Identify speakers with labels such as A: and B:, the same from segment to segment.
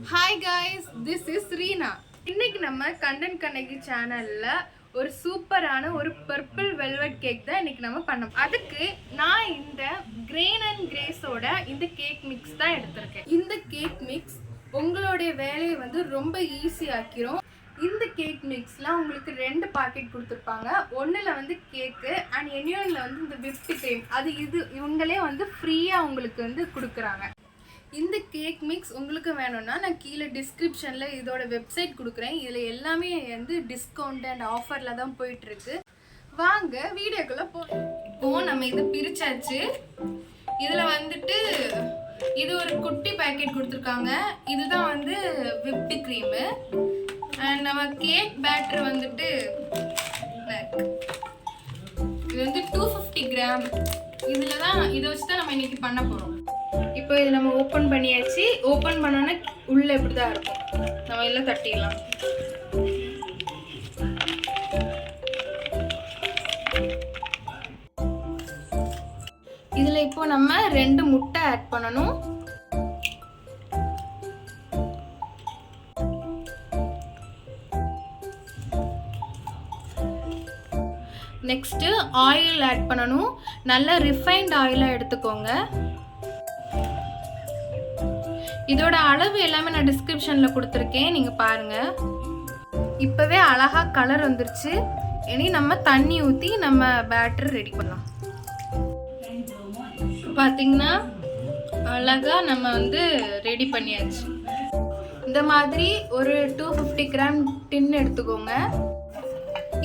A: Hi guys, this is Reena. இன்னைக்கு நம்ம content Kannagi சேனல்ல ஒரு சூப்பரான ஒரு பர்பிள் வெல்வெட் கேக் தான் இன்னைக்கு நம்ம பண்ணோம். அதுக்கு நான் இந்த கிரெயின் அண்ட் கிரேஸோட இந்த கேக் மிக்ஸ் தான் எடுத்திருக்கேன். இந்த கேக் மிக்ஸ் உங்களுடைய வேலையை வந்து ரொம்ப ஈஸி ஆக்கிரும். இந்த கேக் மிக்ஸ்லாம் உங்களுக்கு 2 பாக்கெட் கொடுத்துருப்பாங்க. ஒன்றில் வந்து கேக்கு அண்ட் இன்னொன்றில் வந்து இந்த விப்டு க்ரீம். அது இவங்களே வந்து ஃப்ரீயாக உங்களுக்கு வந்து கொடுக்குறாங்க. இந்த கேக் மிக்ஸ் உங்களுக்கு வேணும்னா நான் கீழே டிஸ்கிரிப்ஷனில் இதோட வெப்சைட் கொடுக்குறேன். இதில் எல்லாமே வந்து டிஸ்கவுண்ட் அண்ட் ஆஃபரில் தான் போயிட்டுருக்கு. வாங்க வீடியோக்குள்ளே இப்போது நம்ம இதை பிரித்தாச்சு. இதில் வந்துட்டு இது ஒரு குட்டி பேக்கெட் கொடுத்துருக்காங்க. இதுதான் வந்து விப்டு க்ரீமு. அண்ட் நம்ம கேக் பேட்டர் வந்துட்டு இது வந்து 250 கிராம். இதில் தான் இதை வச்சு தான் நம்ம இன்றைக்கி பண்ண போகிறோம். இப்போ இது நம்ம ஓப்பன் பண்ணியாச்சு. ஓப்பன் பண்ணோன்னா உள்ளே இப்படி தான் இருக்கும். நம்ம எல்லாம் தட்டிடலாம். இதில் இப்போ நம்ம 2 முட்டை ஆட் பண்ணணும். நெக்ஸ்ட்டு ஆயில் ஆட் பண்ணணும். நல்ல ரிஃபைன்ட் ஆயிலாக எடுத்துக்கோங்க. இதோட அளவு எல்லாமே நான் டிஸ்கிரிப்ஷனில் கொடுத்துருக்கேன், நீங்கள் பாருங்கள். இப்போவே அழகாக கலர் வந்துருச்சு. இனி நம்ம தண்ணி ஊற்றி நம்ம பேட்டர் ரெடி பண்ணலாம். பார்த்திங்கன்னா அழகாக நம்ம வந்து ரெடி பண்ணியாச்சு. இந்த மாதிரி ஒரு 250 கிராம் டின் எடுத்துக்கோங்க.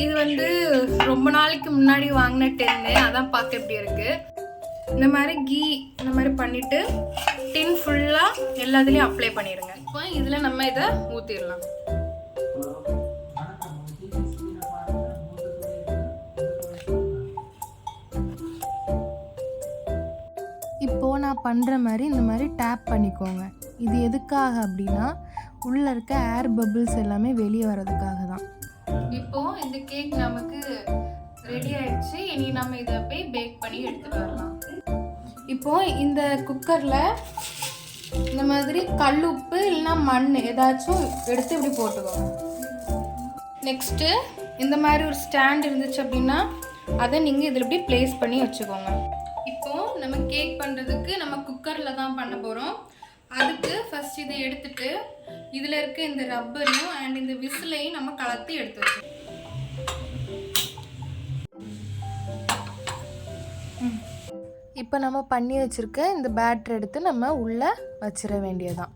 A: இது வந்து ரொம்ப நாளைக்கு முன்னாடி வாங்கின டின்னு, அதான் பார்க்க எப்படி இருக்குது. இந்த மாதிரி இந்த மாதிரி பண்ணிவிட்டு டின் ஃபுல்லாக எல்லாத்துலேயும் அப்ளை பண்ணிடுங்க. இப்போ இதில் நம்ம இதை ஊற்றிடலாம். இப்போது நான் பண்ணுற மாதிரி இந்த மாதிரி டேப் பண்ணிக்கோங்க. இது எதுக்காக அப்படின்னா உள்ளே இருக்க ஏர் பபிள்ஸ் எல்லாமே வெளியே வர்றதுக்காக தான். இப்போது இந்த கேக் நமக்கு ரெடி ஆயிடுச்சு. இனி நம்ம இதை போய் பேக் பண்ணி எடுத்துகிட்டு வரலாம். இப்போது இந்த குக்கரில் இந்த மாதிரி கல் உப்பு இல்லைன்னா மண் ஏதாச்சும் எடுத்து இப்படி போட்டுக்கோங்க. நெக்ஸ்ட்டு இந்த மாதிரி ஒரு ஸ்டாண்ட் இருந்துச்சு அப்படின்னா அதை நீங்கள் இதில் இப்படி ப்ளேஸ் பண்ணி வச்சுக்கோங்க. இப்போது நம்ம கேக் பண்ணுறதுக்கு நம்ம குக்கரில் தான் பண்ண போகிறோம். அதுக்கு ஃபஸ்ட் இதை எடுத்துட்டு இதில் இருக்க இந்த ரப்பரையும் அண்ட் இந்த விசிலையும் நம்ம கலத்தி எடுத்து வச்சோம். இப்போ நம்ம பண்ணி வச்சுருக்க இந்த பேட்டர் எடுத்து நம்ம உள்ளே வச்சிட வேண்டியதுதான்.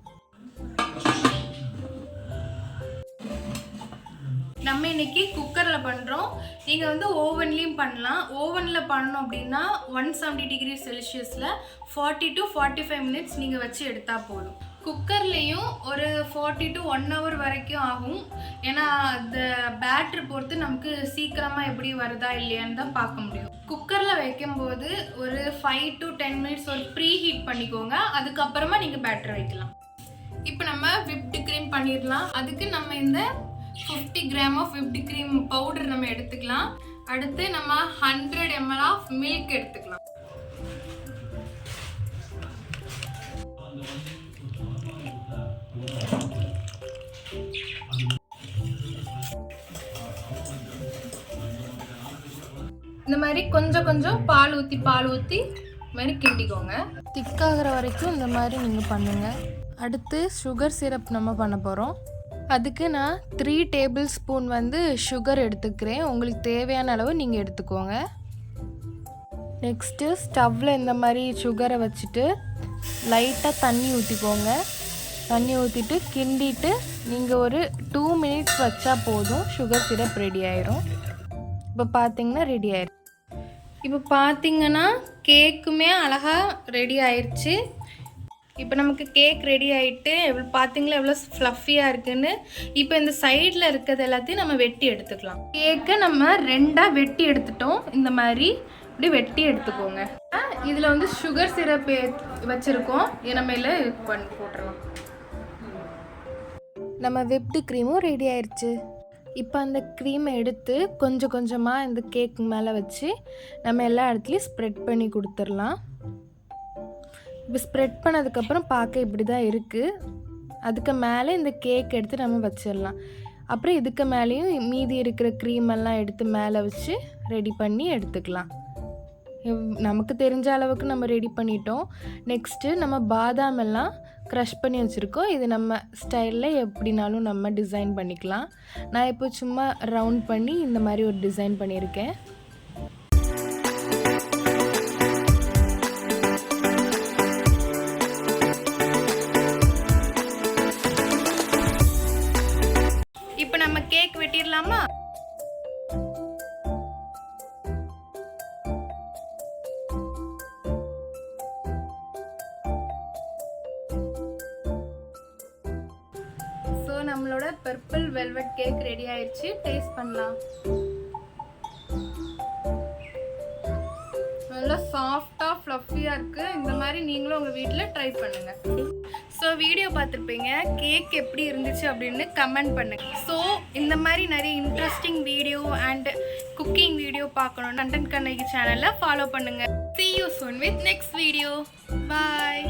A: நம்ம இன்னைக்கு குக்கரில் பண்ணுறோம். நீங்கள் வந்து ஓவன்லேயும் பண்ணலாம். ஓவனில் பண்ணணும் அப்படின்னா 170 டிகிரி செல்சியஸில் 40 to 45 மினிட்ஸ் நீங்கள் வச்சு எடுத்தால் போதும். குக்கர்லேயும் ஒரு 40 to 1 hour வரைக்கும் ஆகும். ஏன்னா அந்த பேட்டர் பொறுத்து நமக்கு சீக்கிரமாக எப்படி வருதா இல்லையான்னு தான் பார்க்க முடியும். குக்கரில் வைக்கும்போது ஒரு 5 to 10 மினிட்ஸ் ஒரு ப்ரீ ஹீட் பண்ணிக்கோங்க. அதுக்கப்புறமா நீங்கள் பேட்டர் வைக்கலாம். இப்போ நம்ம விப்டு க்ரீம் பண்ணிடலாம். அதுக்கு நம்ம இந்த 50 gram of whipped cream powder நம்ம எடுத்துக்கலாம். அடுத்து நம்ம 100 ml ஆஃப் மில்க் எடுத்துக்கலாம். இந்த மாதிரி கொஞ்சம் கொஞ்சம் பால் ஊற்றி மாதிரி கிண்டிக்கோங்க. திக்காகிற வரைக்கும் இந்த மாதிரி நீங்கள் பண்ணுங்கள். அடுத்து சுகர் சிரப் நம்ம பண்ண போகிறோம். அதுக்கு நான் 3 டேபிள் ஸ்பூன் வந்து சுகர் எடுத்துக்கிறேன். உங்களுக்கு தேவையான அளவு நீங்கள் எடுத்துக்கோங்க. நெக்ஸ்ட்டு ஸ்டவ்வில் இந்த மாதிரி சுகரை வச்சுட்டு லைட்டாக தண்ணி ஊற்றிக்கோங்க. தண்ணி ஊற்றிட்டு கிண்டிட்டு நீங்கள் ஒரு 2 மினிட்ஸ் வச்சா போதும். சுகர் சிரப் ரெடி ஆயிரும். இப்போ பார்த்தீங்கன்னா ரெடி ஆயிரும். இப்போ பார்த்தீங்கன்னா கேக்குமே அழகாக ரெடி ஆயிடுச்சு. இப்போ நமக்கு கேக் ரெடி ஆகிட்டு பார்த்தீங்களா எவ்வளோ ஃப்ளஃபியாக இருக்குன்னு. இப்போ இந்த சைடில் இருக்கிறது எல்லாத்தையும் நம்ம வெட்டி எடுத்துக்கலாம். கேக்கை நம்ம 2ஆக வெட்டி எடுத்துட்டோம். இந்த மாதிரி இப்படி வெட்டி எடுத்துக்கோங்க. இதில் வந்து சுகர் சிரப் வச்சுருக்கோம். நம்ம இதில் போட்டுடலாம். நம்ம விப்டு க்ரீமும் ரெடி ஆயிடுச்சு. இப்போ அந்த க்ரீமை எடுத்து கொஞ்சம் கொஞ்சமாக இந்த கேக் மேலே வச்சு நம்ம எல்லா இடத்துலையும் ஸ்ப்ரெட் பண்ணி கொடுத்துடலாம். இப்போ ஸ்ப்ரெட் பண்ணதுக்கப்புறம் பார்க்க இப்படி தான் இருக்குது. அதுக்கு மேலே இந்த கேக் எடுத்து நம்ம வச்சிடலாம். அப்புறம் இதுக்கு மேலேயும் மீதி இருக்கிற க்ரீம் எல்லாம் எடுத்து மேலே வச்சு ரெடி பண்ணி எடுத்துக்கலாம். நமக்கு தெரிஞ்ச அளவுக்கு நம்ம ரெடி பண்ணிட்டோம். நெக்ஸ்ட்டு நம்ம பாதாம் எல்லாம் க்ரஷ் பண்ணி வச்சுருக்கோம். இது நம்ம ஸ்டைலில் எப்படினாலும் நம்ம டிசைன் பண்ணிக்கலாம். நான் இப்போ சும்மா ரவுண்ட் பண்ணி இந்த மாதிரி ஒரு டிசைன் பண்ணியிருக்கேன். இப்போ நம்ம கேக் வெட்டிடலாமா? ஸோ நம்மளோட பர்பிள் வெல்வெட் கேக் ரெடி ஆயிடுச்சு. டேஸ்ட் பண்ணலாம். நல்லா சாஃப்டாக ஃப்ளஃபியாக இருக்குது. இந்த மாதிரி நீங்களும் உங்கள் வீட்டில் ட்ரை பண்ணுங்கள். ஸோ வீடியோ பார்த்துருப்பீங்க. கேக் எப்படி இருந்துச்சு அப்படின்னு கமெண்ட் பண்ணுங்கள். ஸோ இந்த மாதிரி நிறைய interesting video and cooking video பார்க்கணும் கண்டென்ட் கண்ணகி சேனலை ஃபாலோ பண்ணுங்கள். See you soon with next video. Bye.